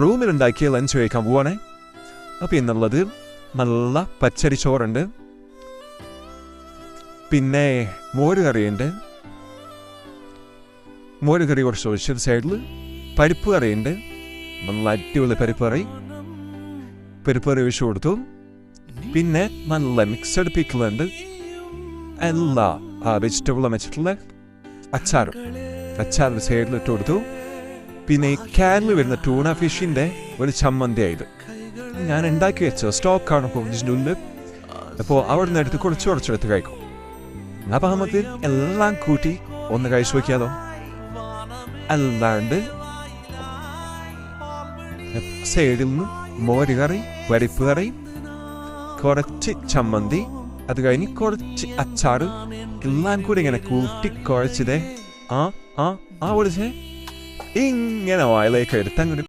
റൂമിലുണ്ടാക്കിയ lunch കഴിക്കാൻ പോവാണേ. അപ്പം എന്നുള്ളത് നല്ല പച്ചരി ചോറുണ്ട്, പിന്നെ മോരുകറിയുണ്ട്, മോരുകറി കുറച്ച് ഒഴിച്ചൊരു സൈഡിൽ പരിപ്പ് കറിയുണ്ട്, നല്ല അടിപൊളി പരിപ്പ് കറി ഒഴിച്ചു കൊടുത്തു. പിന്നെ നല്ല മിക്സഡ് പിക്കിളുണ്ട്, എല്ലാ വെജിറ്റബിളും വെച്ചിട്ടുള്ള അച്ചാർ സൈഡിലിട്ട് കൊടുത്തു. പിന്നെ ഈ ക്യാനിൽ വരുന്ന ടൂണ ഫിഷിൻ്റെ ഒരു ചമ്മന്തിയായത് ഞാൻ ഉണ്ടാക്കി വെച്ചത് സ്റ്റോക്കാണ് ഫ്രിഡ്ജിനുള്ളിൽ. അപ്പോൾ അവിടെ നിന്ന് എടുത്ത് കുറച്ചെടുത്ത് കഴിക്കും. അപ്പം നമുക്ക് എല്ലാം കൂട്ടി ഒന്ന് കഴിച്ചു നോക്കിയാലോ. അല്ലാണ്ട് സൈഡിൽ നിന്ന് മോരുകറി, പരിപ്പ് കറി, കുറച്ച് ചമ്മന്തി, അത് കഴിഞ്ഞ് കുറച്ച് അച്ചാർ, എല്ലാം കൂടി ഇങ്ങനെ കൂട്ടി കുഴച്ചതേ വിളിച്ചേ ഇങ്ങനെ വായിലേക്ക് എടുത്ത് അങ്ങോട്ട്